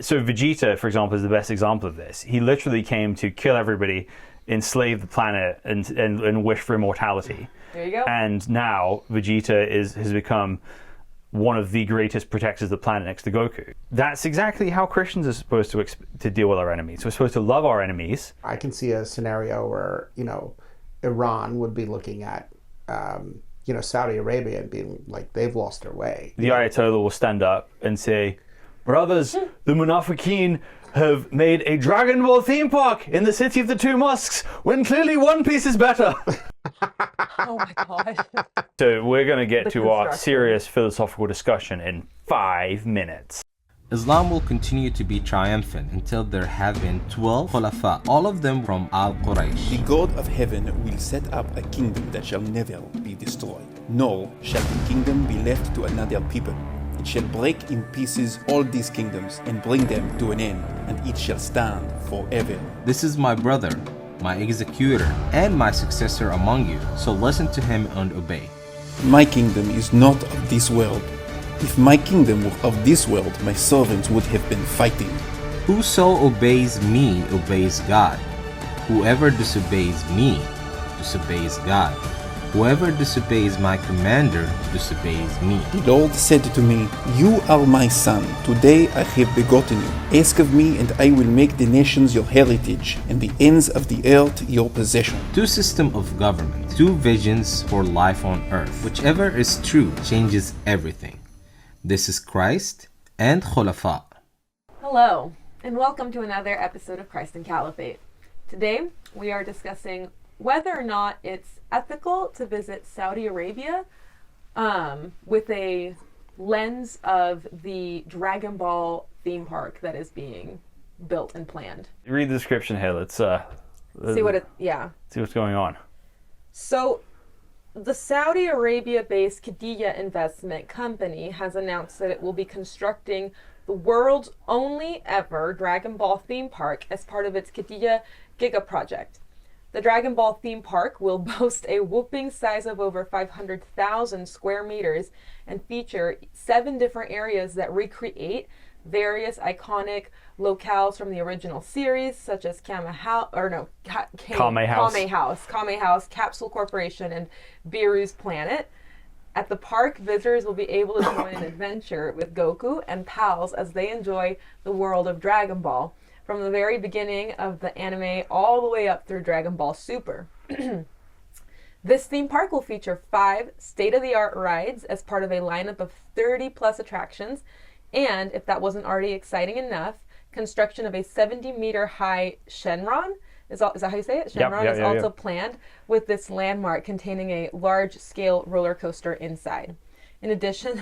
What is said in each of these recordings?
So Vegeta, for example, is the best example of this. He literally came to kill everybody, enslave the planet, and wish for immortality. There you go. And now Vegeta has become one of the greatest protectors of the planet next to Goku. That's exactly how Christians are supposed to deal with our enemies. We're supposed to love our enemies. I can see a scenario where, Iran would be looking at, Saudi Arabia and being like, they've lost their way. The Ayatollah will stand up and say, brothers, the Munafiqeen have made a Dragon Ball theme park in the city of the two mosques when clearly One Piece is better. Oh my god. So we're going to get to our serious philosophical discussion in 5 minutes. Islam will continue to be triumphant until there have been 12 Khulafa, all of them from Al-Quraysh. The God of heaven will set up a kingdom that shall never be destroyed, nor shall the kingdom be left to another people. It shall break in pieces all these kingdoms and bring them to an end, and it shall stand forever. This is my brother, my executor, and my successor among you, so listen to him and obey. My kingdom is not of this world. If my kingdom were of this world, my servants would have been fighting. Whoso obeys me obeys God. Whoever disobeys me disobeys God. Whoever disobeys my commander disobeys me. The Lord said to me, You are my son. Today I have begotten you. Ask of me, and I will make the nations your heritage, and the ends of the earth your possession. Two systems of government, two visions for life on earth. Whichever is true changes everything. This is Christ and Khulafa. Hello, and welcome to another episode of Christ and Caliphate. Today, we are discussing whether or not it's ethical to visit Saudi Arabia with a lens of the Dragon Ball theme park that is being built and planned. Read the description here. Let's see what's going on. So, the Saudi Arabia-based Qiddiya investment company has announced that it will be constructing the world's only ever Dragon Ball theme park as part of its Qiddiya Giga project. The Dragon Ball theme park will boast a whopping size of over 500,000 square meters and feature 7 different areas that recreate various iconic locales from the original series, such as Kame House, Capsule Corporation, and Biru's Planet. At the park, visitors will be able to join an adventure with Goku and pals as they enjoy the world of Dragon Ball, from the very beginning of the anime all the way up through Dragon Ball Super. This theme park will feature 5 state-of-the-art rides as part of a lineup of 30-plus attractions, and, if that wasn't already exciting enough, construction of a 70-meter-high Shenron, is that how you say it? Shenron is also planned, with this landmark containing a large-scale roller coaster inside. In addition,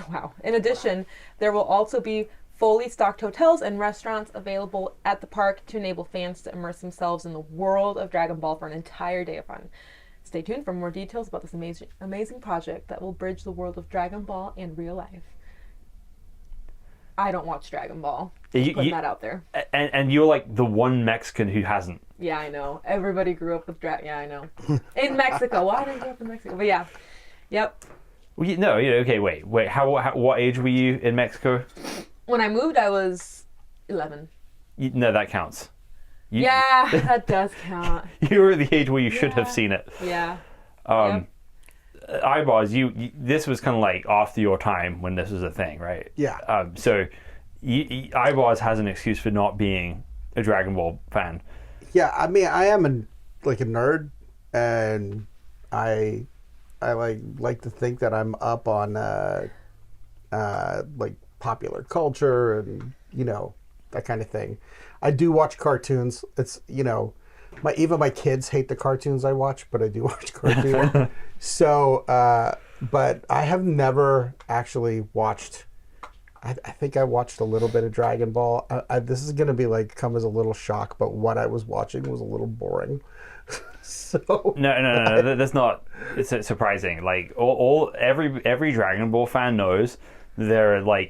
there will also be fully stocked hotels and restaurants available at the park to enable fans to immerse themselves in the world of Dragon Ball for an entire day of fun. Stay tuned for more details about this amazing project that will bridge the world of Dragon Ball and real life. I don't watch Dragon Ball. Putting that out there. And you're like the one Mexican who hasn't. Yeah, I know. Everybody grew up with Dragon. Yeah, I know. In Mexico. Well, I didn't grow up in Mexico. But yeah. Yep. Well, okay, wait. What age were you in Mexico? When I moved, I was 11. No, that counts. Yeah, that does count. You were at the age where you should have seen it. Yeah. Eyeballs, this was kind of like after your time when this was a thing, right? Yeah. So Eyeballs has an excuse for not being a Dragon Ball fan. Yeah, I mean, I am a nerd, and I like to think that I'm up on like popular culture and that kind of thing. I do watch cartoons. It's even my kids hate the cartoons I watch, but I do watch cartoons. So, but I have never actually watched. I think I watched a little bit of Dragon Ball. This is gonna be come as a little shock, but what I was watching was a little boring. So no, that's not. It's surprising. Like every Dragon Ball fan knows there are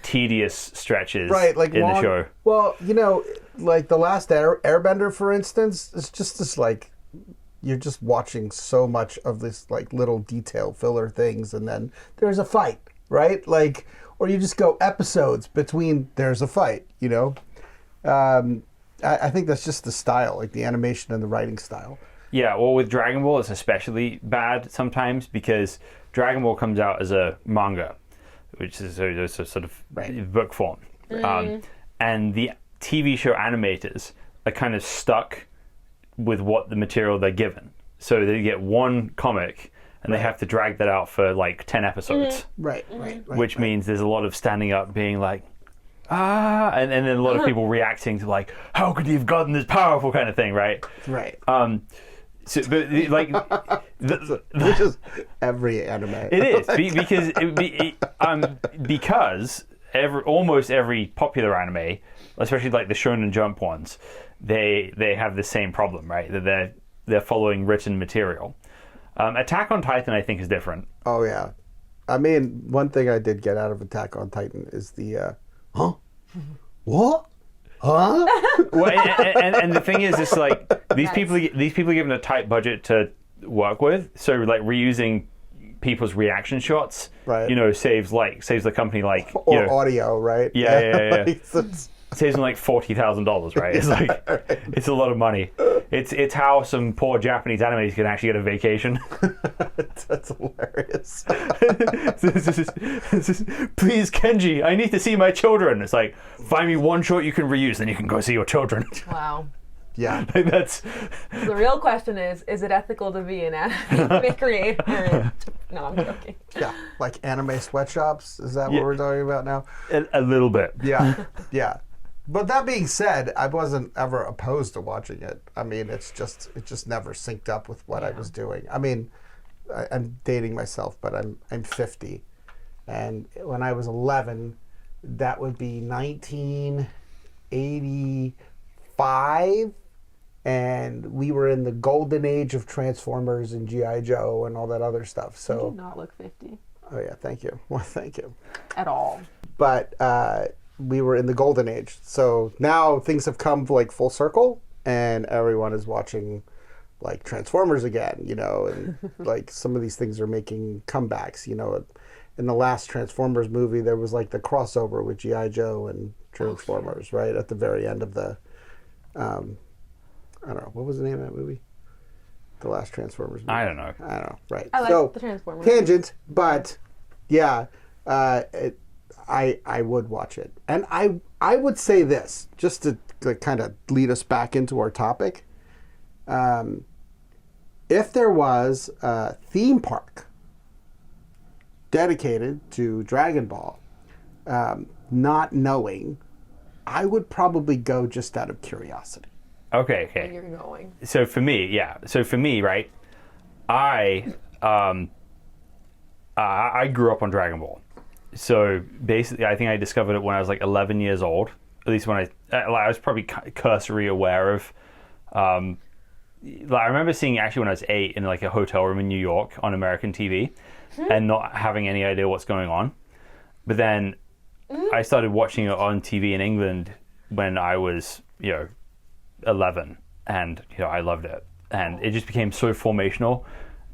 tedious stretches in the show. Well, like the last Airbender, for instance, it's just this you're just watching so much of this little detail filler things, and then there's a fight, right? or you just go episodes between there's a fight, you know. I think that's just the style, like the animation and the writing style. Yeah, well, with Dragon Ball, it's especially bad sometimes because Dragon Ball comes out as a manga, which is a sort of book form. And the TV show animators are kind of stuck with what the material they're given. So they get one comic and they have to drag that out for like 10 episodes. Right. Which means there's a lot of standing up being like, and then a lot of people reacting to like, how could he have gotten this powerful kind of thing, right? Right. So, but like, Which is every anime. it is because almost every popular anime, especially like the Shonen Jump ones, they have the same problem, right? That they're following written material. Attack on Titan, I think, is different. Oh yeah, I mean, one thing I did get out of Attack on Titan is the what? Huh? Well, and the thing is, it's like these people are given a tight budget to work with, so like reusing people's reaction shots, right? You know, saves the company like or audio, right? Yeah. Like, saves them like $40,000, right? It's like it's a lot of money. It's how some poor Japanese animators can actually get a vacation. That's hilarious. Please, Kenji, I need to see my children. It's like, find me one shot you can reuse, then you can go see your children. Wow. Yeah. Like that's The real question is it ethical to be an anime creator? No, I'm joking. Yeah, like anime sweatshops. Is that what we're talking about now? a little bit. Yeah. But that being said, I wasn't ever opposed to watching it. I mean, it just never synced up with what I was doing. I mean, I'm dating myself, but I'm 50, and when I was 11, that would be 1985, and we were in the golden age of Transformers and G.I. Joe and all that other stuff. You So, do not look 50 oh yeah, thank you. Well, thank you. at all. But we were in the golden age. So now things have come like full circle, and everyone is watching like Transformers again, you know, and like some of these things are making comebacks, you know. In the last Transformers movie, there was like the crossover with G.I. Joe and Transformers, right? At the very end of the, I don't know, what was the name of that movie? The last Transformers movie. I don't know, right. I like So, the Transformers. tangent, but yeah, I would watch it. And I would say this, just to kind of lead us back into our topic. If there was a theme park dedicated to Dragon Ball, not knowing, I would probably go just out of curiosity. Okay. Where you're going. So for me, right, I grew up on Dragon Ball. So basically, I think I discovered it when I was like 11 years old. At least when I was probably cursory aware of. I remember seeing it actually when I was 8 in like a hotel room in New York on American TV, and not having any idea what's going on. But then I started watching it on TV in England when I was 11, and I loved it, and it just became so formational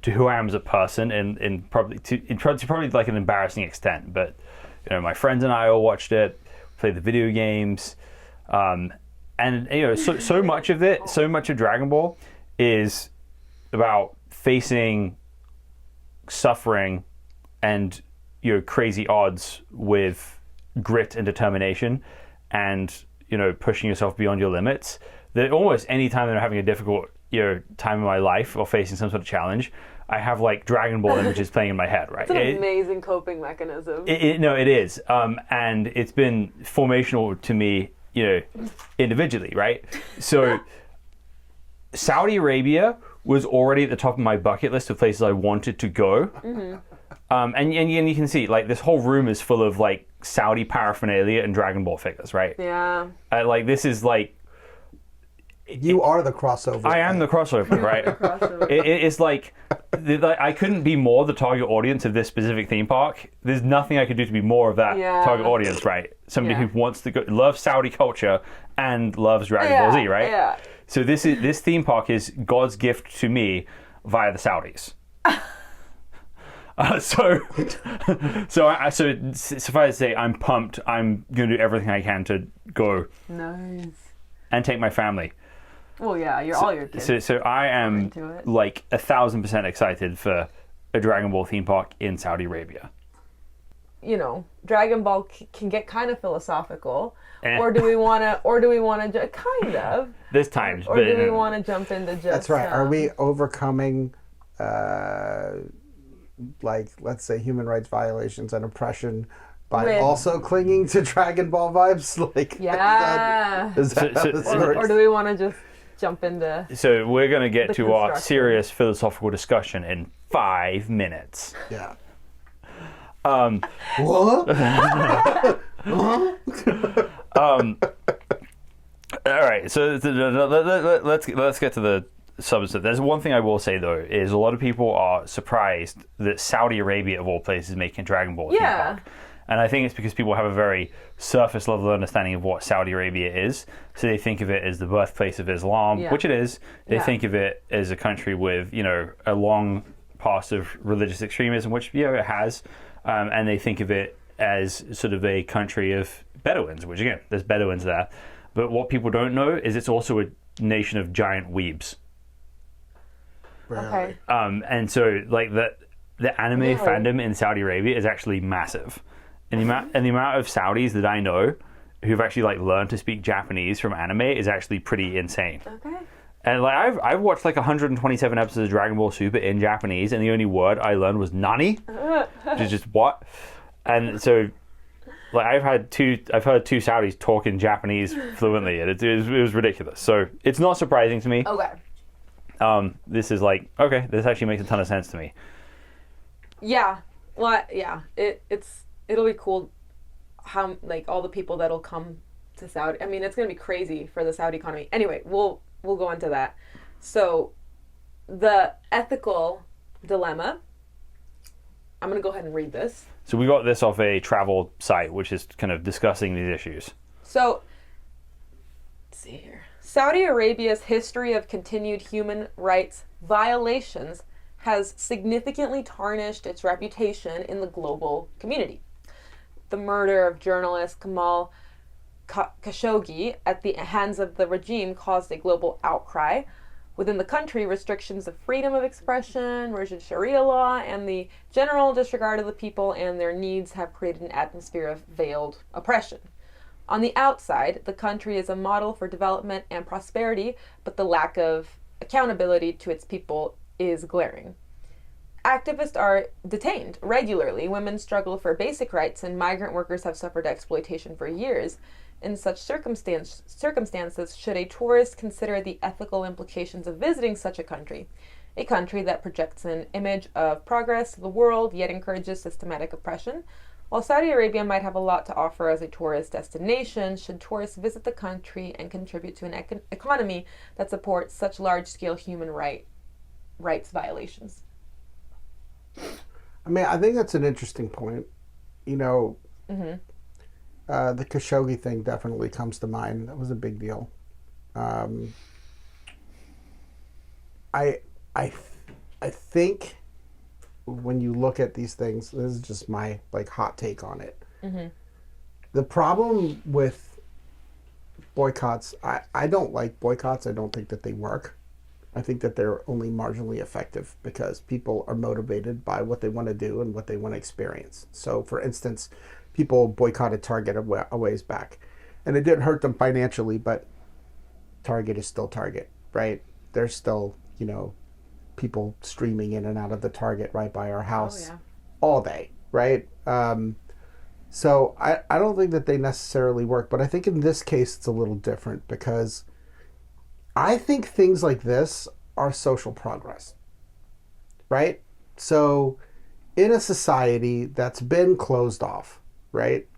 to who I am as a person, in probably like an embarrassing extent. But my friends and I all watched it, played the video games, and so much of it, so much of Dragon Ball is about facing suffering and crazy odds with grit and determination, and pushing yourself beyond your limits. That almost any time that I'm having a difficult time in my life or facing some sort of challenge, I have like Dragon Ball images playing in my head, right? It's an amazing coping mechanism. It is. And it's been formational to me, individually, right? So Saudi Arabia was already at the top of my bucket list of places I wanted to go. Mm-hmm. And you can see, like, this whole room is full of, like, Saudi paraphernalia and Dragon Ball figures, right? Yeah. Like, this is, like... You are the crossover. I am the crossover, right? It's like I couldn't be more the target audience of this specific theme park. There's nothing I could do to be more of that target audience, right? Somebody who wants to go, loves Saudi culture and loves Dragon Ball Z, right? Yeah. So this theme park is God's gift to me via the Saudis. So suffice to say, I'm pumped. I'm going to do everything I can to go Nice. and take my family. Well, yeah, all your kids. So I am into it. like 1,000% excited for a Dragon Ball theme park in Saudi Arabia. You know, Dragon Ball can get kind of philosophical, Eh. or do we want to kind of? There's times, Or but do we want to jump into just? That's right. Are we overcoming, like, let's say, human rights violations and oppression by With- also clinging to Dragon Ball vibes? Like, Yeah. is that how this works? Or do we want to just jump into? So we're going to get The to our construction. serious philosophical discussion in 5 minutes. Yeah. Um, What? all right, so let's get to the substance. There's one thing I will say though, is a lot of people are surprised that Saudi Arabia of all places is making Dragon Ball theme Yeah. park. And I think it's because people have a very surface level understanding of what Saudi Arabia is. So they think of it as the birthplace of Islam, Yeah. which it is. They Yeah. think of it as a country with, a long past of religious extremism, which, it has. And they think of it as sort of a country of Bedouins, which again, there's Bedouins there. But what people don't know is it's also a nation of giant weebs. Okay. And so like the anime Really? fandom in Saudi Arabia is actually massive. And the amount of Saudis that I know who've actually like learned to speak Japanese from anime is actually pretty insane. Okay. And like I've watched like 127 episodes of Dragon Ball Super in Japanese, and the only word I learned was "nani," which is just what. And so, like I've heard two Saudis talk in Japanese fluently, and it was ridiculous. So it's not surprising to me. Okay. This is like okay, this actually makes a ton of sense to me. Yeah. Well, yeah. It'll be cool how like all the people that'll come to Saudi. I mean, it's gonna be crazy for the Saudi economy. Anyway, we'll go into that. So, the ethical dilemma. I'm gonna go ahead and read this. So we got this off a travel site, which is kind of discussing these issues. So, let's see here. Saudi Arabia's history of continued human rights violations has significantly tarnished its reputation in the global community. The murder of journalist Kamal Khashoggi at the hands of the regime caused a global outcry. Within the country, restrictions of freedom of expression, rigid Sharia law, and the general disregard of the people and their needs have created an atmosphere of veiled oppression. On the outside, the country is a model for development and prosperity, but the lack of accountability to its people is glaring. Activists are detained regularly, women struggle for basic rights, and migrant workers have suffered exploitation for years. In such circumstances, should a tourist consider the ethical implications of visiting such a country that projects an image of progress to the world, yet encourages systematic oppression? While Saudi Arabia might have a lot to offer as a tourist destination, should tourists visit the country and contribute to an economy that supports such large-scale human rights violations? I mean, I think that's an interesting point. The Khashoggi thing definitely comes to mind. That was a big deal. I think when you look at these things, this is just my like hot take on it. The problem with boycotts, I don't like boycotts. I don't think that they work. I think that they're only marginally effective because people are motivated by what they want to do and what they want to experience. So, for instance, people boycotted Target a ways back, and it didn't hurt them financially, but Target is still Target, right? There's still, people streaming in and out of the Target right by our house all day, right? So I don't think that they necessarily work, but I think in this case it's a little different because I think things like this are social progress, right? So in a society that's been closed off, right,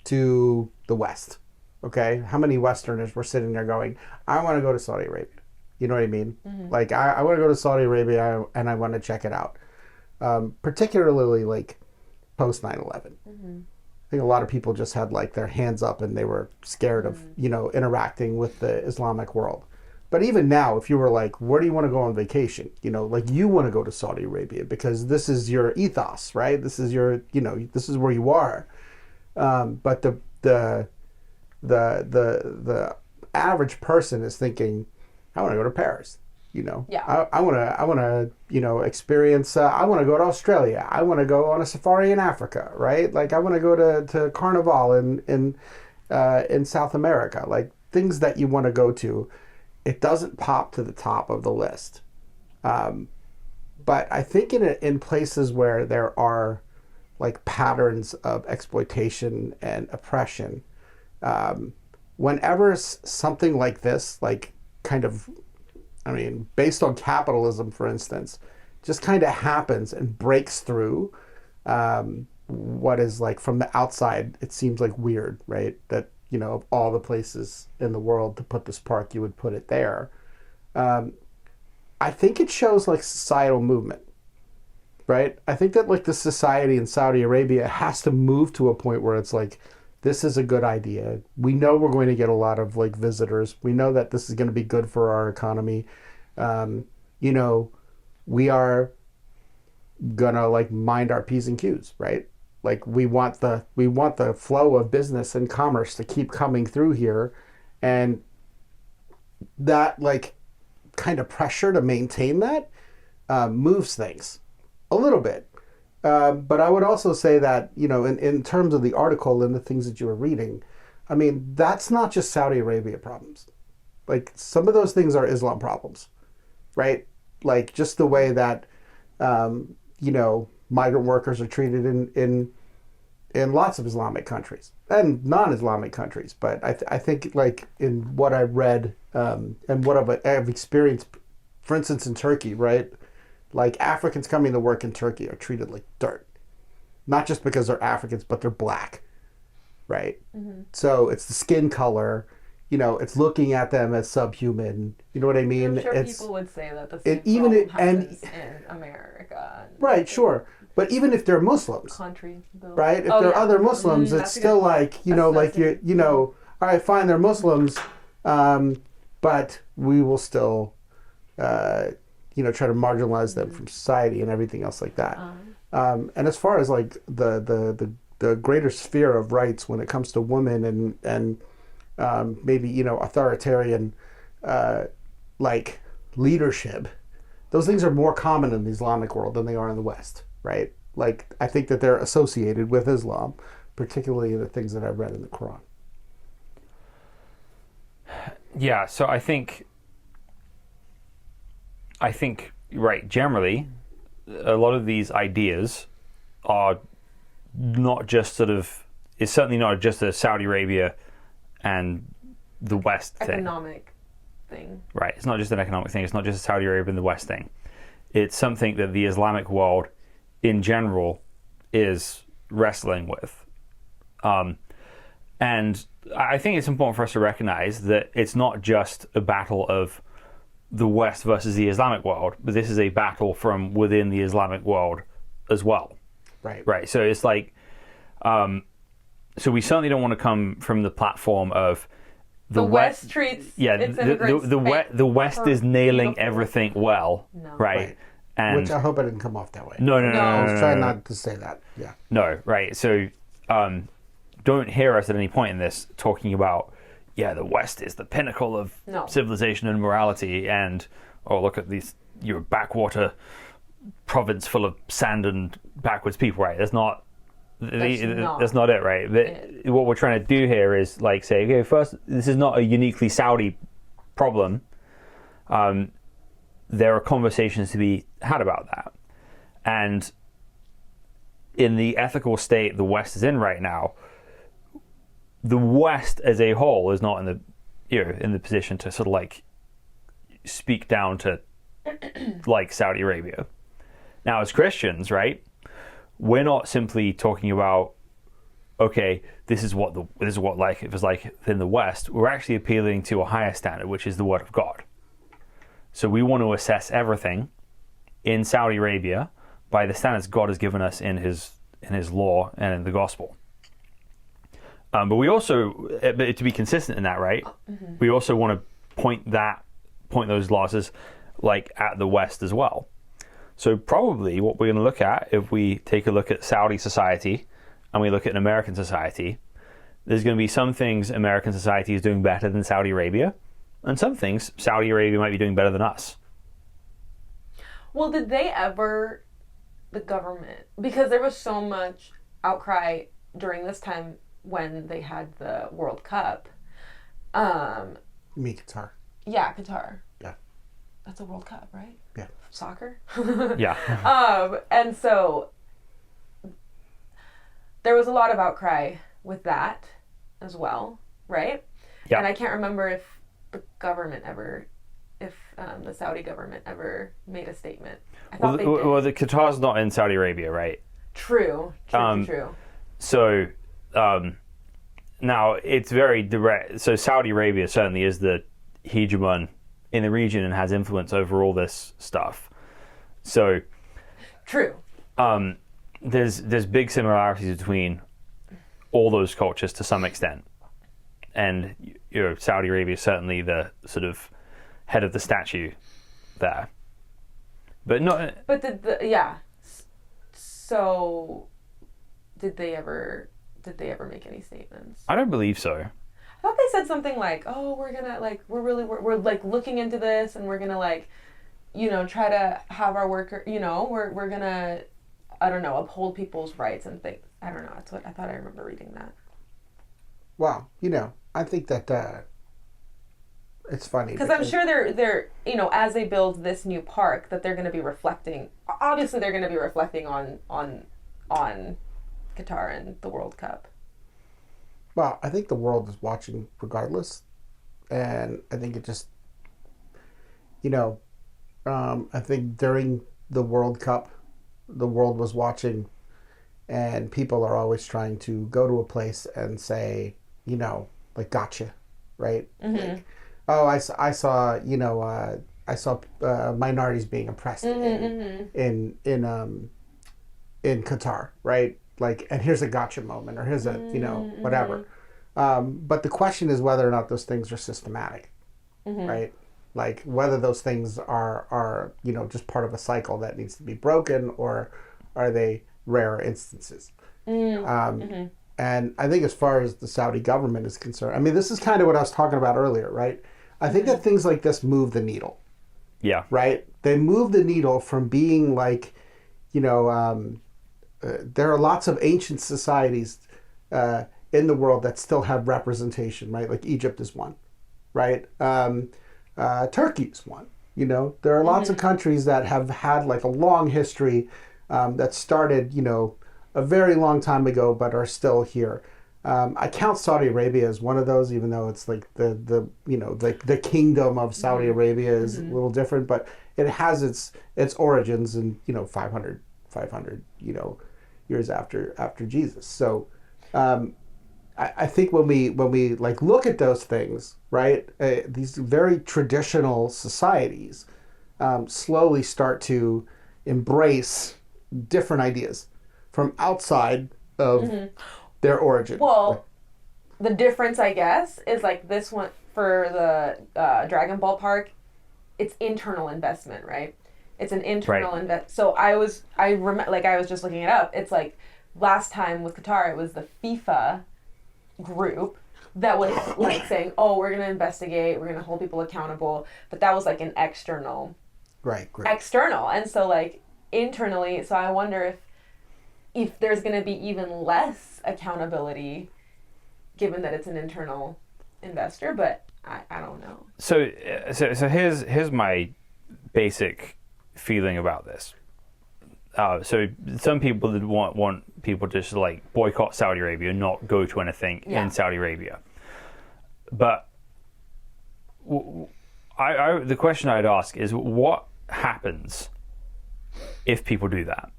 to the West, okay? How many Westerners were sitting there going, I want to go to Saudi Arabia. You know what I mean? Like, I want to go to Saudi Arabia and I want to check it out. Particularly, like, post 9/11. I think a lot of people just had, like, their hands up and they were scared of, interacting with the Islamic world. But even now, if you were like, where do you want to go on vacation? You know, like you want to go to Saudi Arabia because this is your ethos, right? This is your, you know, this is where you are. But the average person is thinking, I want to go to Paris. You know, Yeah. I want to, you know, experience. I want to go to Australia. I want to go on a safari in Africa, right? Like I want to go to Carnival in South America. Like things that you want to go to. It doesn't pop to the top of the list. But I think in places where there are like patterns of exploitation and oppression, whenever something like this, like kind of, I mean, based on capitalism, for instance, just kind of happens and breaks through what is like from the outside, it seems like weird, right? That, you know, of all the places in the world to put this park, you would put it there. I think it shows like societal movement, right? I think that like the society in Saudi Arabia has to move to a point where it's like, this is a good idea. We know we're going to get a lot of like visitors. We know that this is going to be good for our economy. You know, we are gonna like mind our P's and Q's, right? Like we want the flow of business and commerce to keep coming through here, and that like kind of pressure to maintain that moves things a little bit. But I would also say that, you know, in terms of the article and the things that you were reading, I mean, that's not just Saudi Arabia problems. Like some of those things are Islam problems, right? Like just the way that, you know, migrant workers are treated in lots of Islamic countries and non-Islamic countries. But I think like in what I've read and what I've experienced, for instance, in Turkey, right? Like Africans coming to work in Turkey are treated like dirt, not just because they're Africans, but they're black, right? Mm-hmm. So it's the skin color, you know, it's looking at them as subhuman. You know what I mean? I'm sure it's, people would say that the same problem happens in America. Right, sure. But even if they're Muslims, Country, right? If they're other Muslims, it's still like, you know, like you know, all right, fine, they're Muslims, but we will still, you know, try to marginalize them from society and everything else like that. And as far as like the greater sphere of rights when it comes to women and maybe, you know, authoritarian like leadership, those things are more common in the Islamic world than they are in the West, right? Like I think that they're associated with Islam, particularly the things that I've read in the Qur'an. Yeah, so I think right, generally a lot of these ideas are not just sort of, it's certainly not just a Saudi Arabia and the West thing. Economic thing. Right, it's not just an economic thing, it's not just a Saudi Arabia and the West thing. It's something that the Islamic world in general is wrestling with. And I think it's important for us to recognize that it's not just a battle of the West versus the Islamic world, but this is a battle from within the Islamic world as well. Right. So it's like, so we certainly don't want to come from the platform of the West treats its immigrants the West is nailing beautiful. Everything well, right? And which I hope I didn't come off that way. No. I was trying not to say that. Yeah. No, right. So don't hear us at any point in this talking about, yeah, the West is the pinnacle of civilization and morality, and look at these, your backwater province full of sand and backwards people, right? That's not it, right? What we're trying to do here is like say, okay, first, this is not a uniquely Saudi problem. There are conversations to be had about that, and in the ethical state the West is in right now, the West as a whole is not in the position to sort of like speak down to like Saudi Arabia. Now, as Christians, right, we're not simply talking about, okay, this is what like it was like in the West. We're actually appealing to a higher standard, which is the Word of God. So we want to assess everything in Saudi Arabia by the standards God has given us in His law and in the gospel. But we also, to be consistent in that, right? Mm-hmm. We also want to point that point those glasses like at the West as well. So probably what we're going to look at, if we take a look at Saudi society and we look at an American society, there's going to be some things American society is doing better than Saudi Arabia, and some things Saudi Arabia might be doing better than us. Well, did they ever, the government, because there was so much outcry during this time when they had the World Cup. Me, Qatar. Yeah, Qatar. Yeah. That's a World Cup, right? Yeah. Soccer? Yeah. And so there was a lot of outcry with that as well, right? Yeah. And I can't remember if the government ever, the Saudi government ever made a statement. I thought they did. Well, the Qatar's not in Saudi Arabia, right? True. So now it's very direct. So Saudi Arabia certainly is the hegemon in the region and has influence over all this stuff. So True. There's big similarities between all those cultures to some extent, and Saudi Arabia is certainly the sort of head of the statue there, but not. But So did they ever make any statements? I don't believe so. I thought they said something like, "Oh, we're gonna we're like looking into this, and we're gonna try to have our worker, we're gonna, I don't know, uphold people's rights and things." I don't know. That's what I thought. I remember reading that. Well, I think that it's funny because I'm sure they're as they build this new park that they're going to be reflecting. Obviously, they're going to be reflecting on Qatar and the World Cup. Well, I think the world is watching regardless, and I think it just, I think during the World Cup, the world was watching, and people are always trying to go to a place and say, gotcha, right? Mm-hmm. Like, oh, I saw, I saw minorities being oppressed in Qatar, right? Like, and here's a gotcha moment, or here's a, whatever. But the question is whether or not those things are systematic, right? Like whether those things are just part of a cycle that needs to be broken, or are they rare instances? And I think as far as the Saudi government is concerned, I mean, this is kind of what I was talking about earlier, right? I think that things like this move the needle. Yeah. Right? They move the needle from being like, there are lots of ancient societies in the world that still have representation, right? Like Egypt is one, right? Turkey is one. There are lots of countries that have had like a long history that started, a very long time ago, but are still here. I count Saudi Arabia as one of those, even though it's like the kingdom of Saudi Arabia is a little different, but it has its origins in 500 years after Jesus. So I think when we like look at those things, right, these very traditional societies slowly start to embrace different ideas from outside of their origin. Well, the difference, I guess, is like this one for the Dragon Ball Park. It's internal investment, right? It's an internal invest. So I was just looking it up. It's like last time with Qatar, it was the FIFA group that was like saying, "Oh, we're going to investigate. We're going to hold people accountable." But that was like an external. Right. External, and so like internally. So I wonder if there's going to be even less accountability, given that it's an internal investor. But I don't know. So here's my basic feeling about this. So some people that want people to just like boycott Saudi Arabia, not go to anything in Saudi Arabia. But the question I'd ask is, what happens if people do that?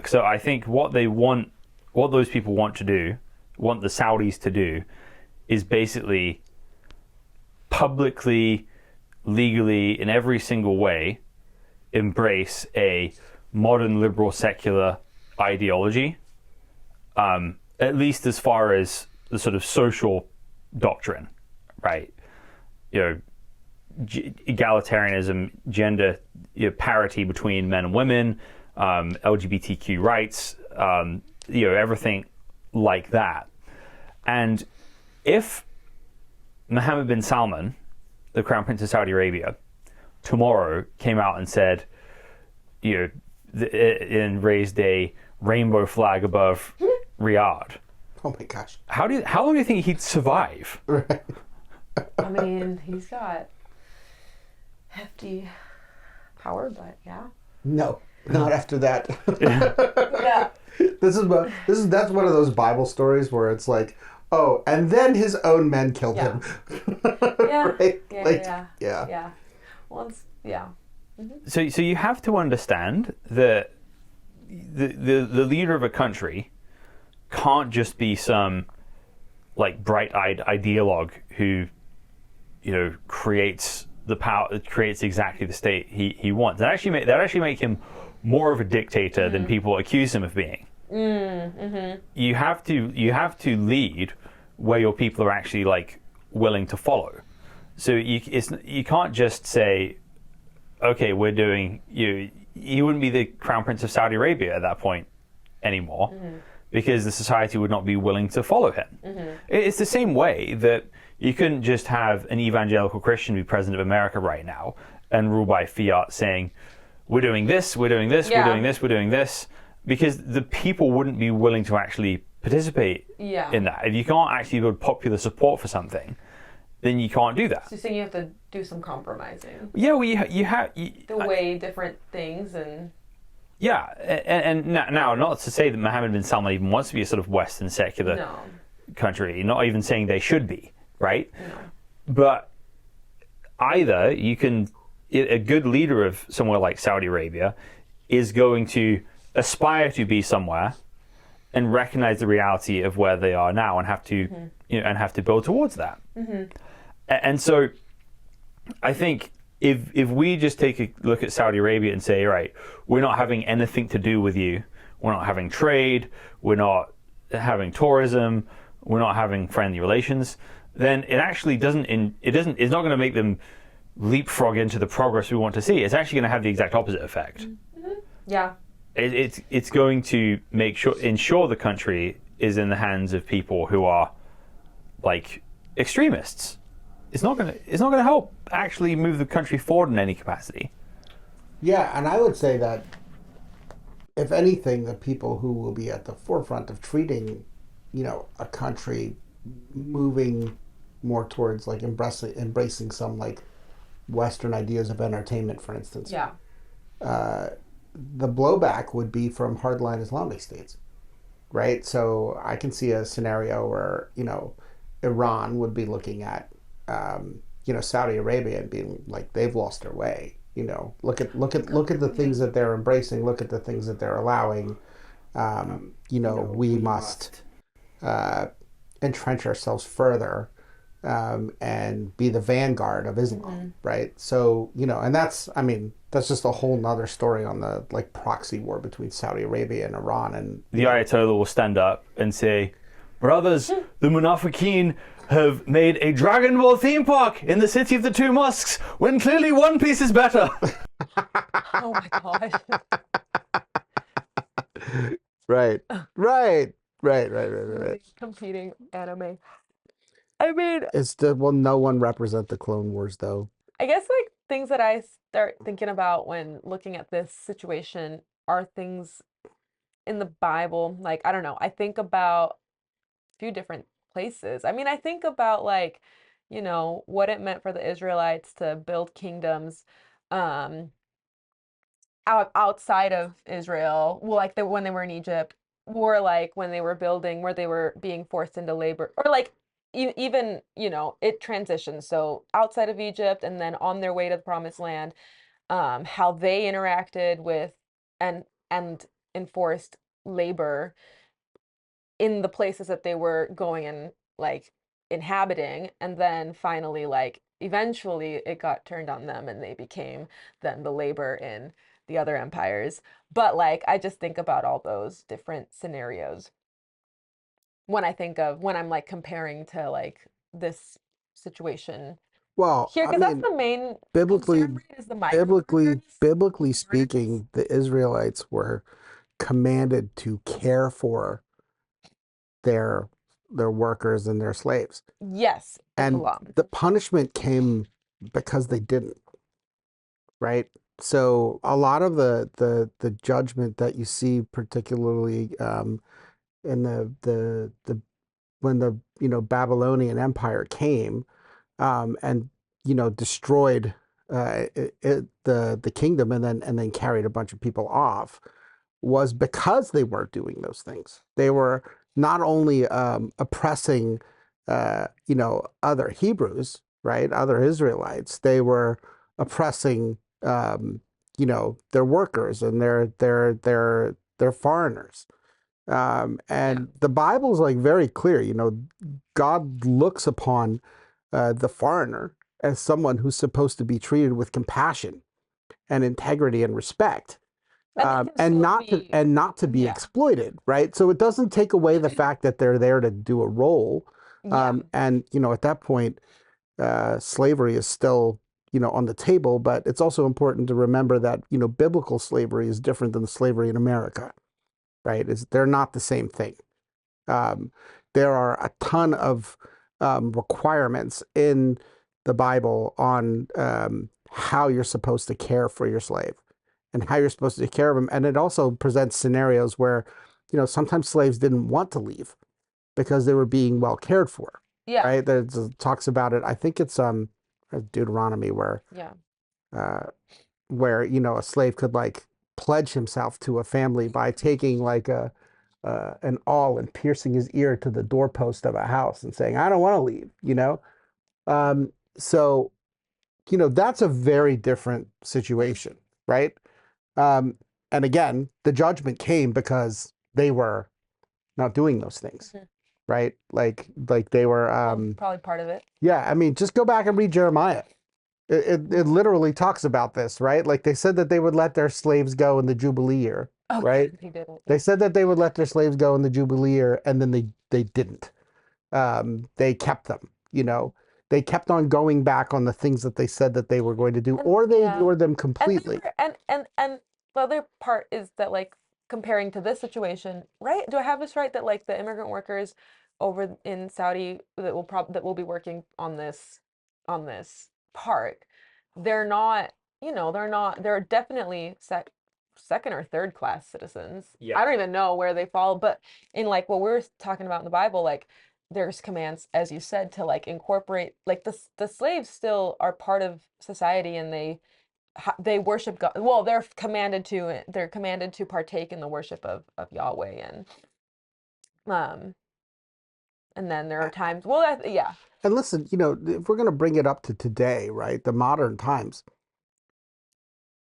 So I think what those people want the Saudis to do, is basically publicly, legally, in every single way, embrace a modern liberal secular ideology, at least as far as the sort of social doctrine, right? egalitarianism, gender parity between men and women, LGBTQ rights, everything like that. And if Mohammed bin Salman, the Crown Prince of Saudi Arabia, tomorrow came out and said, and raised a rainbow flag above Riyadh, Oh my gosh. how long do you think he'd survive? Right. I mean, he's got hefty power, but yeah. No, not after that. Yeah. That's one of those Bible stories where it's like, oh, and then his own men killed Yeah. him. Yeah. Right? Yeah. Yeah. Yeah. Once, yeah. So you have to understand that the leader of a country can't just be some like bright-eyed ideologue who creates the power, creates exactly the state he wants. That actually make him more of a dictator than people accuse him of being. You have to lead where your people are actually like willing to follow. So you can't just say, okay, we're doing he wouldn't be the Crown Prince of Saudi Arabia at that point anymore, because the society would not be willing to follow him. It's the same way that you couldn't just have an evangelical Christian be president of America right now and rule by fiat saying, we're doing this, we're doing this, we're doing this, we're doing this, because the people wouldn't be willing to actually participate in that. If you can't actually build popular support for something, then you can't do that. So you're saying you have to do some compromising. Yeah, well, you have... To weigh different things and... Yeah, and now, not to say that Mohammed bin Salman even wants to be a sort of Western secular country, not even saying they should be, right? No. But either you can... A good leader of somewhere like Saudi Arabia is going to aspire to be somewhere and recognize the reality of where they are now and have to and have to build towards that. And so I think if we just take a look at Saudi Arabia and say, right, we're not having anything to do with you, we're not having trade, we're not having tourism, we're not having friendly relations, then it actually it's not going to make them leapfrog into the progress we want to see. It's actually going to have the exact opposite effect. Yeah. It's going to ensure the country is in the hands of people who are like extremists. It's not going to help actually move the country forward in any capacity. Yeah, and I would say that if anything, the people who will be at the forefront of treating, a country moving more towards like embracing some like Western ideas of entertainment, for instance. Yeah. The blowback would be from hardline Islamic states, right? So I can see a scenario where, Iran would be looking at, Saudi Arabia and being like, they've lost their way. Look at the things that they're embracing. Look at the things that they're allowing. We must entrench ourselves further and be the vanguard of Islam, right? So, and that's just a whole nother story on the like proxy war between Saudi Arabia and Iran. And the Ayatollah will stand up and say, brothers, the Munafiqeen have made a Dragon Ball theme park in the city of the two mosques when clearly One Piece is better. Oh my gosh. Right. Competing anime. I mean, no one represent the Clone Wars though. I guess like things that I start thinking about when looking at this situation are things in the Bible. Like, I don't know, I think about a few different places. I mean, I think about like, what it meant for the Israelites to build kingdoms outside of Israel. Well, like when they were in Egypt, or like when they were building, where they were being forced into labor, or like even, it transitions. So outside of Egypt and then on their way to the promised land, how they interacted with and enforced labor in the places that they were going and like inhabiting. And then finally, like eventually it got turned on them and they became then the labor in the other empires. But like, I just think about all those different scenarios when I'm like comparing to like this situation Well, here, I because that's mean, the main biblically, concern, right, is the migrant workers. biblically speaking, the Israelites were commanded to care for their workers and their slaves. Yes, in the And law. the punishment came because they didn't, right? So a lot of the judgment that you see, particularly in the when the Babylonian Empire came and destroyed the kingdom and then carried a bunch of people off, was because they weren't doing those things. They were not only oppressing, other Hebrews, right, other Israelites. They were oppressing, their workers and their foreigners. And the Bible's like very clear. God looks upon the foreigner as someone who's supposed to be treated with compassion and integrity and respect, and not to be exploited, right? So it doesn't take away the fact that they're there to do a role, and at that point, slavery is still on the table. But it's also important to remember that biblical slavery is different than the slavery in America, right? They're not the same thing. There are a ton of requirements in the Bible on how you're supposed to care for your slave and how you're supposed to take care of them. And it also presents scenarios where, sometimes slaves didn't want to leave because they were being well cared for. Yeah. Right. There's talks about it. I think it's Deuteronomy where a slave could like pledge himself to a family by taking like an awl and piercing his ear to the doorpost of a house and saying, "I don't want to leave." So that's a very different situation, right? And again, the judgment came because they were not doing those things, right? Like they were. Probably part of it. Yeah, I mean, just go back and read Jeremiah. It literally talks about this, right? Like they said that they would let their slaves go in the Jubilee year, right? They didn't. They said that they would let their slaves go in the Jubilee year, and then they didn't. They kept them, They kept on going back on the things that they said that they were going to do, or they ignored them completely. And the other part is that, like, comparing to this situation, right? Do I have this right? That like the immigrant workers over in Saudi that will be working on this park, they're not, they're definitely second or third class citizens. Yeah. I don't even know where they fall, but in like what we're talking about in the Bible, like there's commands, as you said, to like incorporate, like the slaves still are part of society and they worship God. Well, they're commanded to partake in the worship of Yahweh, and then there are times, And listen, if we're going to bring it up to today, right, the modern times,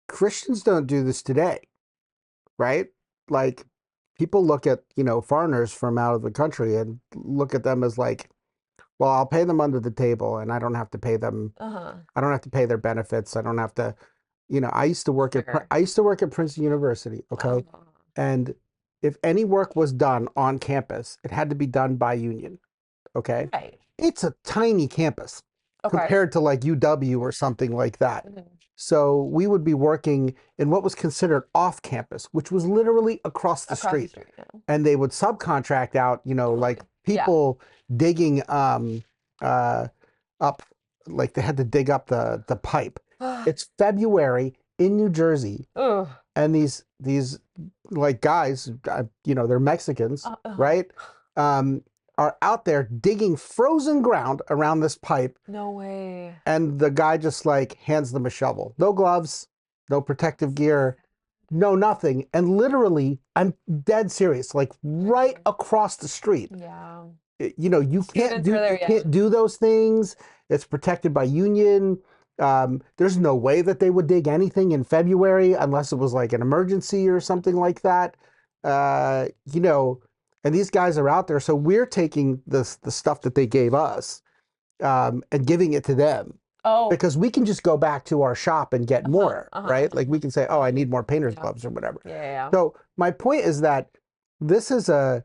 Christians don't do this today, right? Like people look at, foreigners from out of the country and look at them as like, well, I'll pay them under the table and I don't have to pay them. I don't have to pay their benefits. I don't have to, I used to work at Princeton University. Okay. And if any work was done on campus, it had to be done by union. Okay. Right. It's a tiny campus compared to like UW or something like that. So we would be working in what was considered off campus, which was literally across the street. And they would subcontract out, like people digging up, like they had to dig up the pipe. It's February in New Jersey. And these like guys, they're Mexicans, right? Are out there digging frozen ground around this pipe. No way. And the guy just like hands them a shovel. No gloves, no protective gear, no nothing. And literally, I'm dead serious, like right across the street. Yeah. You can't do those things. It's protected by union. There's no way that they would dig anything in February unless it was like an emergency or something like that. And these guys are out there. So we're taking the stuff that they gave us and giving it to them. Oh. Because we can just go back to our shop and get more, right? Like we can say, oh, I need more painter's gloves or whatever. Yeah. So my point is that this is a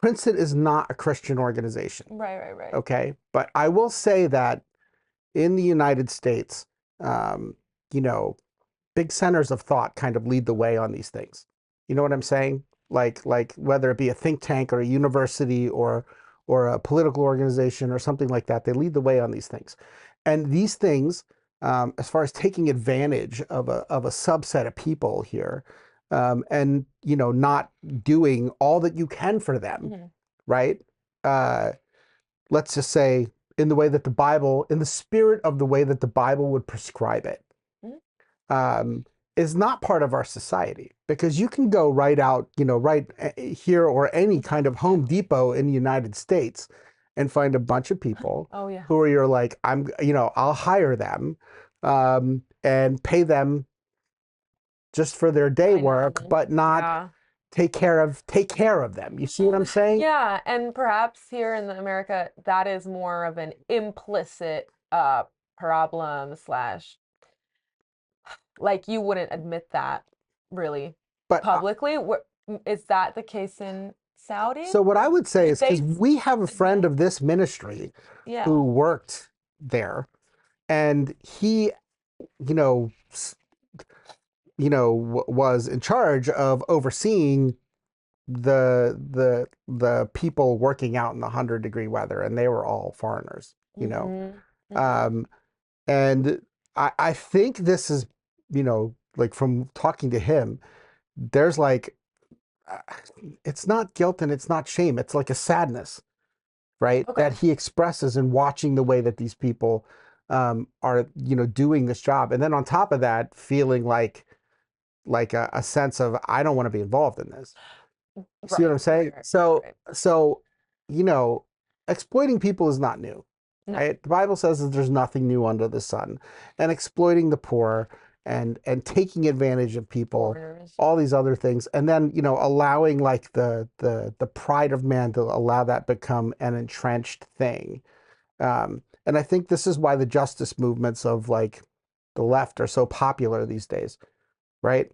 Princeton is not a Christian organization. Right. Okay. But I will say that in the United States, you know, big centers of thought kind of lead the way on these things. You know what I'm saying? Like whether it be a think tank or a university or a political organization or something like that, they lead the way on these things. And these things, as far as taking advantage of a subset of people here, and you know, not doing all that you can for them, right? Let's just say in the way that the Bible, in the spirit of the way that the Bible would prescribe it, is not part of our society, because you can go right out, you know, right here or any kind of Home Depot in the United States and find a bunch of people who are, you're like, I'll hire them and pay them just for their day work, but not take care of them. You see what I'm saying? Yeah, and perhaps here in America, that is more of an implicit problem slash, like, you wouldn't admit that really publicly. Is that the case in Saudi? So what I would say is, because we have a friend of this ministry who worked there, and he, was in charge of overseeing the people working out in the 100-degree weather, and they were all foreigners, and I think this is, like, from talking to him, there's like, it's not guilt and it's not shame. It's like a sadness, right? That he expresses in watching the way that these people are, doing this job. And then on top of that, feeling like a sense of, I don't want to be involved in this. See what I'm saying? So, exploiting people is not new, right? The Bible says that there's nothing new under the sun, and exploiting the poor and taking advantage of people, all these other things, and then allowing like the pride of man to allow that become an entrenched thing. And I think this is why the justice movements of like the left are so popular these days, right?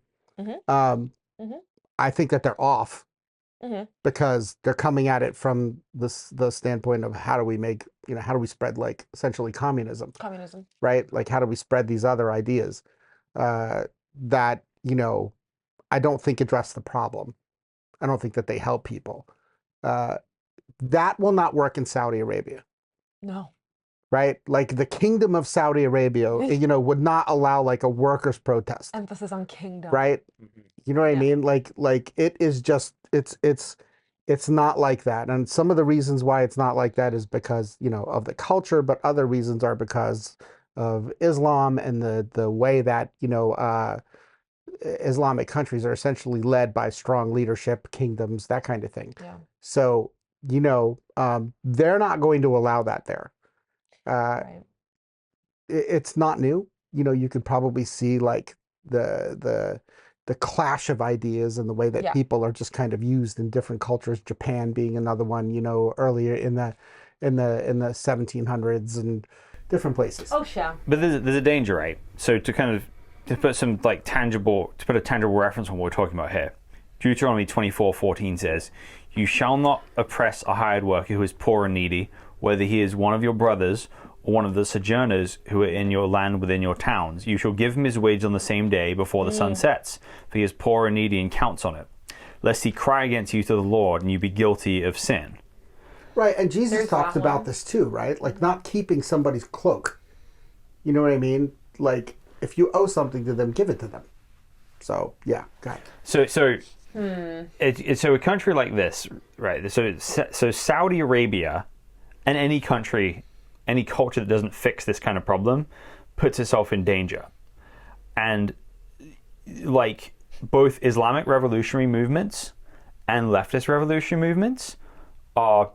I think that they're off because they're coming at it from the standpoint of how do we spread like essentially communism, right? Like, how do we spread these other ideas that, I don't think address the problem. I don't think that they help people. That will not work in Saudi Arabia. No. Right? Like the kingdom of Saudi Arabia, would not allow like a workers' protest. Emphasis on kingdom. Right? You know what I mean? Like it is just, it's not like that. And some of the reasons why it's not like that is because, of the culture, but other reasons are because of Islam and the way that, Islamic countries are essentially led by strong leadership, kingdoms, that kind of thing. Yeah. So, they're not going to allow that there. It's not new. You could probably see like the clash of ideas and the way that people are just kind of used in different cultures. Japan being another one, earlier in the 1700s and different places. Oh, yeah. But there's a danger, right? So to put some like tangible reference on what we're talking about here, Deuteronomy 24:14 says, "You shall not oppress a hired worker who is poor and needy, whether he is one of your brothers or one of the sojourners who are in your land within your towns. You shall give him his wage on the same day before the sun sets, for he is poor and needy and counts on it, lest he cry against you to the Lord and you be guilty of sin." Right, and Jesus talks about this too, right? Like not keeping somebody's cloak. You know what I mean? Like if you owe something to them, give it to them. So yeah, got it. So a country like this, right? So Saudi Arabia, and any country, any culture that doesn't fix this kind of problem, puts itself in danger. And like both Islamic revolutionary movements and leftist revolutionary movements are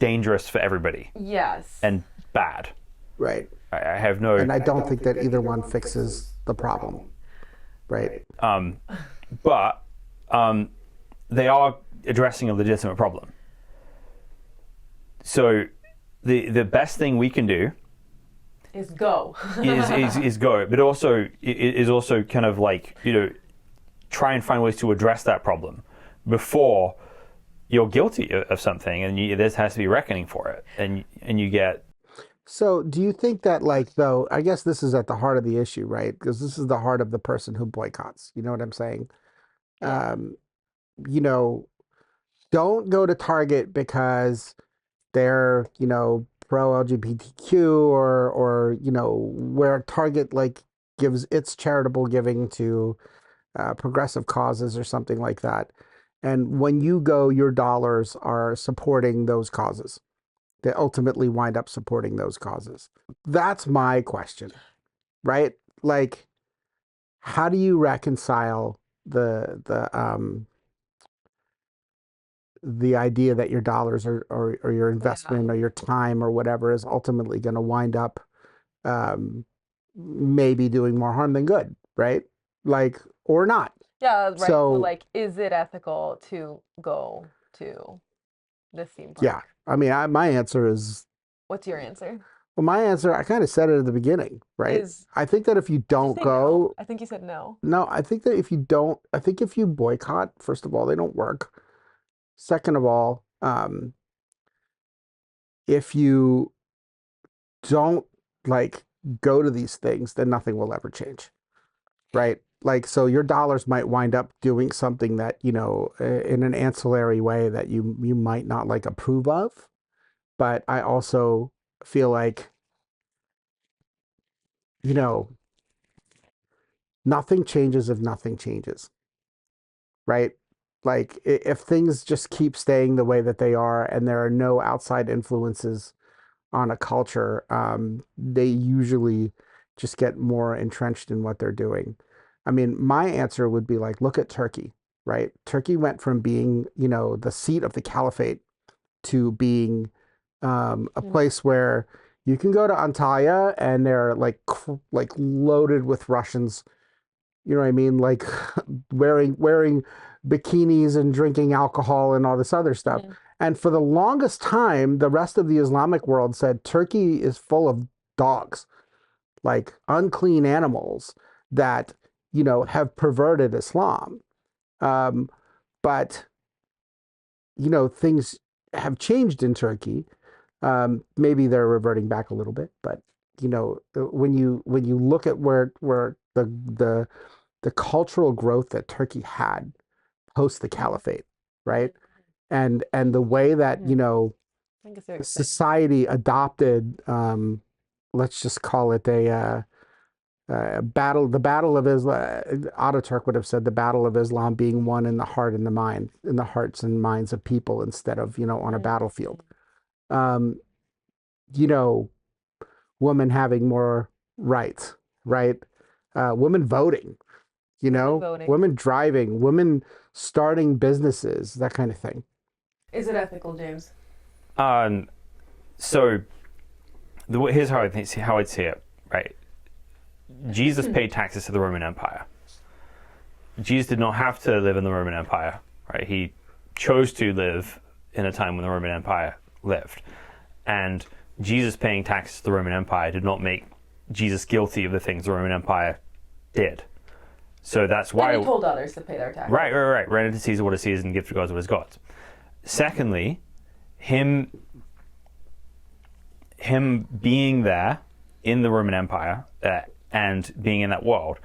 dangerous for everybody. Yes. And bad. Right. I have no... And I don't think that either one fixes the problem. Right. But they are addressing a legitimate problem. So the best thing we can do is go. is go, but also is also kind of like, try and find ways to address that problem before you're guilty of something, and there has to be reckoning for it, and you get. So do you think that, like, though, I guess this is at the heart of the issue, right? Because this is the heart of the person who boycotts. You know what I'm saying? Um, you know, don't go to Target because they're, pro LGBTQ, or, where Target like gives its charitable giving to progressive causes or something like that. And when you go, your dollars are supporting those causes. They ultimately wind up supporting those causes. That's my question, right? Like, how do you reconcile the idea that your dollars or your investment or your time or whatever is ultimately going to wind up maybe doing more harm than good, right? Like, or not. Yeah, right. So, like, is it ethical to go to this theme park? yeah. I mean, my answer is, What's your answer? well, my answer, I kind of said it at the beginning, right? I think that if you don't go, no? I think you said no. No, I think that if you boycott, first of all, they don't work. Second of all, if you don't like go to these things, then nothing will ever change, right? Like, so your dollars might wind up doing something that, in an ancillary way that you might not like approve of. But I also feel like, nothing changes if nothing changes, right? Like, if things just keep staying the way that they are and there are no outside influences on a culture, they usually just get more entrenched in what they're doing. I mean, my answer would be like, look at Turkey, right? Turkey went from being, the seat of the caliphate to being a place where you can go to Antalya and they're like loaded with Russians. You know what I mean? Like wearing bikinis and drinking alcohol and all this other stuff. And for the longest time, the rest of the Islamic world said Turkey is full of dogs, like unclean animals that, have perverted Islam. But, things have changed in Turkey. Maybe they're reverting back a little bit, but, when you look at where the cultural growth that Turkey had post the caliphate, right? And the way that, society adopted, let's just call it the battle of Islam. Ataturk would have said the battle of Islam being won in the heart and the mind, in the hearts and minds of people instead of, on a battlefield. Women having more rights, right? Women voting, women driving, women starting businesses, that kind of thing. Is it ethical, James? So here's how I'd see it, right? Jesus paid taxes to the Roman Empire. Jesus did not have to live in the Roman Empire, right? He chose to live in a time when the Roman Empire lived. And Jesus paying taxes to the Roman Empire did not make Jesus guilty of the things the Roman Empire did. So that's why he told others to pay their taxes. Right. Render to Caesar what is Caesar and give to God what is God's. Secondly, him being there in the Roman Empire and being in that world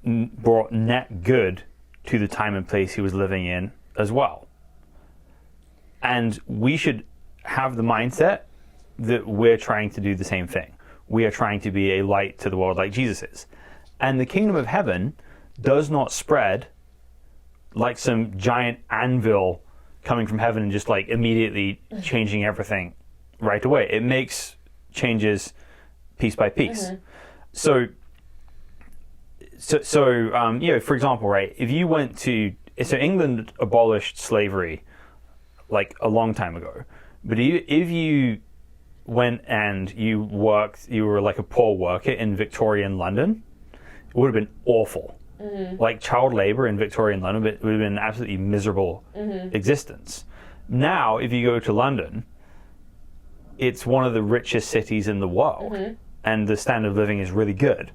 brought net good to the time and place he was living in as well. And we should have the mindset that we're trying to do the same thing. We are trying to be a light to the world like Jesus is. And the kingdom of heaven does not spread like some giant anvil coming from heaven and just like immediately changing everything right away. It makes changes piece by piece. So for example, right, if you went to, so England abolished slavery like a long time ago, but if you went and you were like a poor worker in Victorian London, it would have been awful. Like child labor in Victorian London, it would have been an absolutely miserable existence. Now, if you go to London, it's one of the richest cities in the world, and the standard of living is really good.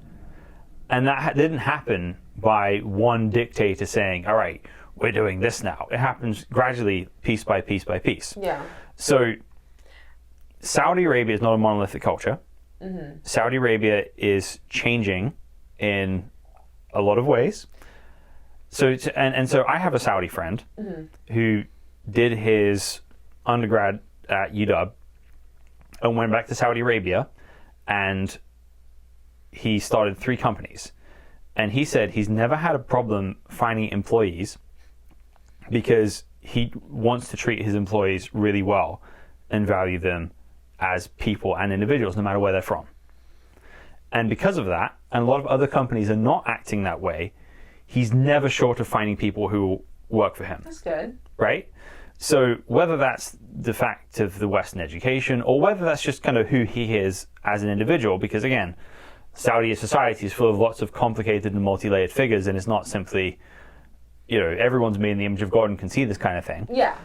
And that didn't happen by one dictator saying, all right, we're doing this now. It happens gradually, piece by piece by piece. Yeah. So Saudi Arabia is not a monolithic culture. Saudi Arabia is changing in a lot of ways. So so I have a Saudi friend who did his undergrad at UW and went back to Saudi Arabia, and he started 3 companies. And he said he's never had a problem finding employees because he wants to treat his employees really well and value them as people and individuals, no matter where they're from. And because of that, and a lot of other companies are not acting that way, he's never short of finding people who work for him. That's good. Right? So whether that's the fact of the Western education or whether that's just kind of who he is as an individual, because again, Saudi society is full of lots of complicated and multi-layered figures, and it's not simply, everyone's made in the image of God and can see this kind of thing. Yeah.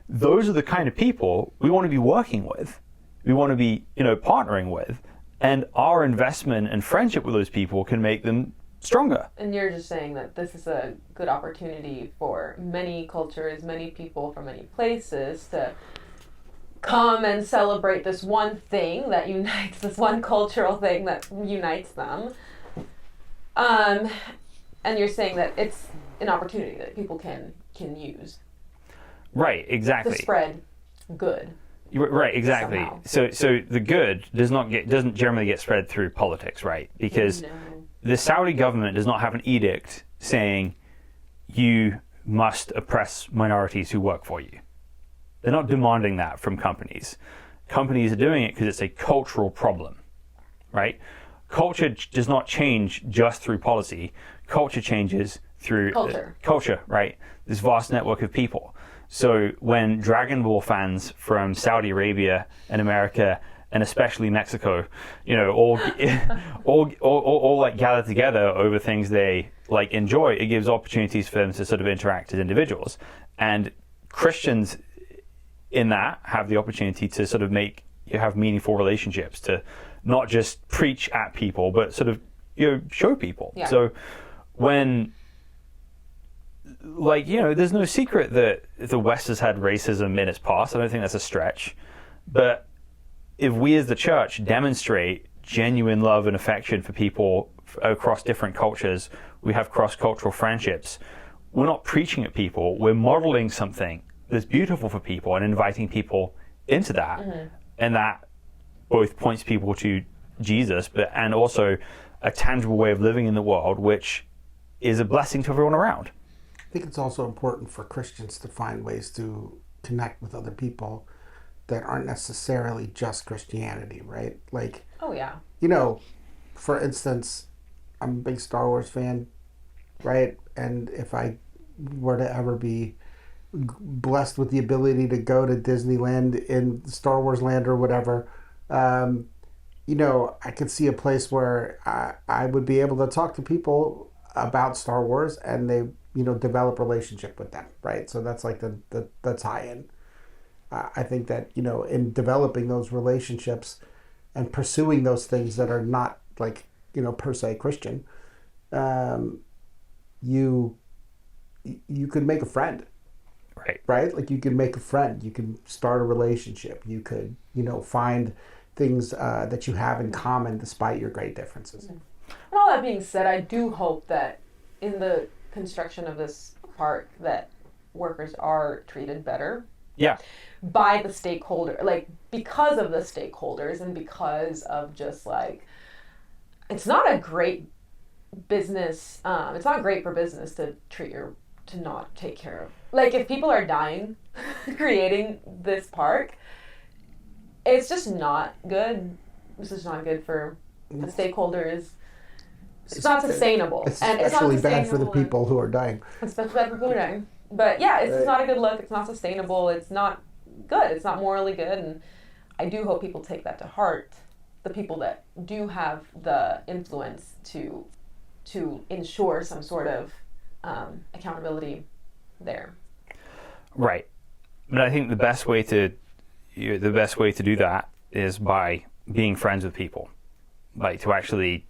Those are the kind of people we want to be working with. We want to be, partnering with, and our investment and friendship with those people can make them stronger. And you're just saying that this is a good opportunity for many cultures, many people from many places to come and celebrate this one thing that unites, this one cultural thing that unites them. And you're saying that it's an opportunity that people can use. Right, exactly. To spread good. Right, exactly. Somehow. So the good doesn't generally get spread through politics, right? Because the Saudi government does not have an edict saying you must oppress minorities who work for you. They're not demanding that from companies. Companies are doing it because it's a cultural problem, right? Culture does not change just through policy. Culture changes through culture, right? This vast network of people. So when Dragon Ball fans from Saudi Arabia and America and especially Mexico, all like gather together over things they like enjoy, it gives opportunities for them to sort of interact as individuals. And Christians in that have the opportunity to sort of have meaningful relationships, to not just preach at people, but sort of show people. Yeah. So when there's no secret that the West has had racism in its past. I don't think that's a stretch. But if we as the church demonstrate genuine love and affection for people across different cultures, we have cross-cultural friendships, we're not preaching at people, we're modeling something that's beautiful for people and inviting people into that. And that both points people to Jesus, and also a tangible way of living in the world, which is a blessing to everyone around. I think it's also important for Christians to find ways to connect with other people that aren't necessarily just Christianity, right? Like, oh yeah, for instance, I'm a big Star Wars fan, right? And if I were to ever be blessed with the ability to go to Disneyland in Star Wars Land or whatever, I could see a place where I would be able to talk to people about Star Wars and they develop relationship with them, right? So that's like the tie-in. I think that in developing those relationships and pursuing those things that are not like per se Christian, you could make a friend, right? Like you can make a friend, you can start a relationship, you could find things that you have in common despite your great differences. And all that being said, I do hope that in the construction of this park that workers are treated better. Yeah. By the stakeholder, because of the stakeholders and because of just it's not a great business. It's not great for business to not take care of. If people are dying creating this park, it's just not good. It's just not good for the stakeholders. It's not sustainable. It's especially bad for the people who are dying. Especially bad for people who are dying. But yeah, it's just not a good look. It's not sustainable. It's not good. It's not morally good. And I do hope people take that to heart. The people that do have the influence to ensure some sort of accountability there. Right. But I think the best way to do that is by being friends with people. To actually,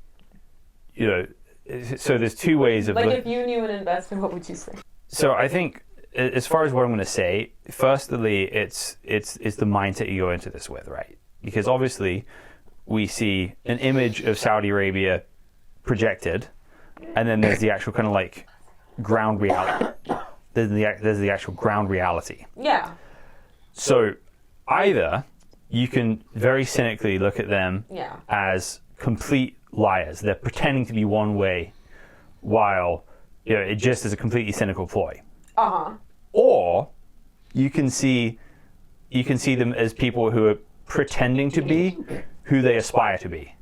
so there's two ways of... if you knew an investor, what would you say? So I think, as far as what I'm going to say, firstly, it's the mindset you go into this with, right? Because obviously, we see an image of Saudi Arabia projected, and then there's the actual kind of like ground reality. There's the actual ground reality. Yeah. So either you can very cynically look at them as complete liars. They're pretending to be one way, while it just is a completely cynical ploy. Or you can see them as people who are pretending to be who they aspire to be.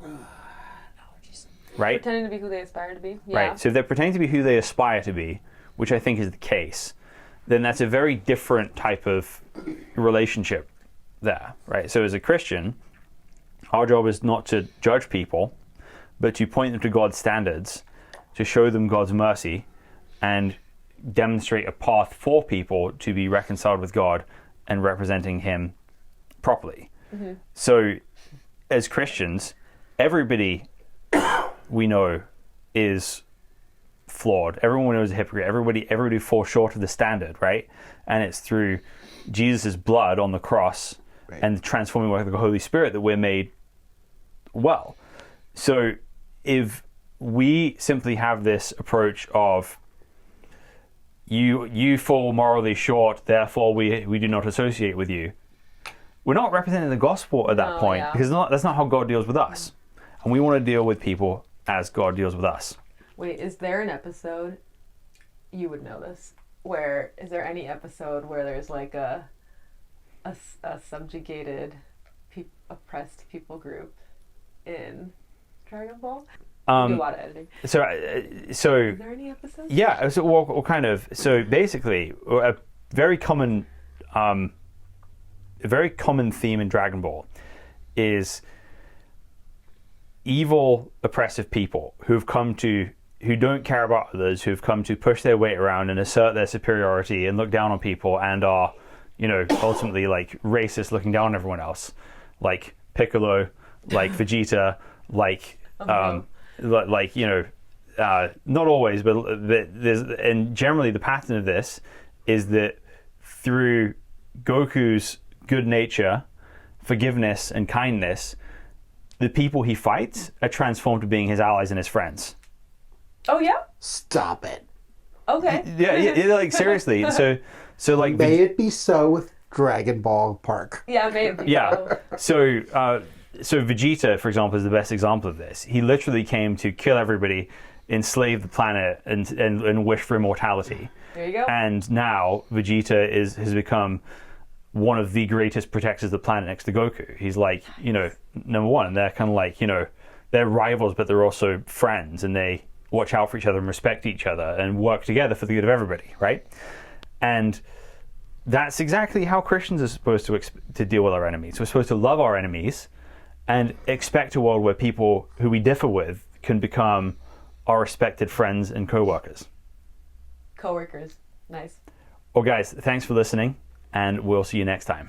Right? Pretending to be who they aspire to be. Yeah. Right. So if they're pretending to be who they aspire to be, which I think is the case, then that's a very different type of relationship there, right? So as a Christian, our job is not to judge people, but to point them to God's standards, to show them God's mercy, and demonstrate a path for people to be reconciled with God and representing Him properly. So as Christians, everybody we know is flawed. Everyone we knows is a hypocrite. Everybody falls short of the standard, right? And it's through Jesus' blood on the cross and the transforming work of the Holy Spirit that we're made well. So if we simply have this approach of you fall morally short, therefore we do not associate with you, we're not representing the gospel at that point, because that's not how God deals with us. And we want to deal with people as God deals with us. Wait, is there an episode, you would know this, is there any episode where there's like a subjugated, oppressed people group in Dragon Ball? You do a lot of editing. So is there any episodes? Yeah, so well, kind of. So basically, a very common theme in Dragon Ball is evil, oppressive people who don't care about others, who've come to push their weight around and assert their superiority and look down on people, and are, ultimately like racist, looking down on everyone else, like Piccolo, like Vegeta, like not always, but and generally the pattern of this is that through Goku's good nature, forgiveness, and kindness, the people he fights are transformed to being his allies and his friends. Oh yeah? Stop it. Okay. Yeah, like seriously. So like may it be so with Dragon Ball Park. Yeah, may it be so. So Vegeta, for example, is the best example of this. He literally came to kill everybody, enslave the planet, and wish for immortality. There you go. And now Vegeta has become one of the greatest protectors of the planet next to Goku. He's like, number one. And they're kind of like, they're rivals, but they're also friends, and they watch out for each other and respect each other and work together for the good of everybody, right? And that's exactly how Christians are supposed to deal with our enemies. We're supposed to love our enemies and expect a world where people who we differ with can become our respected friends and co-workers. Co-workers. Nice. Well, guys, thanks for listening, and we'll see you next time.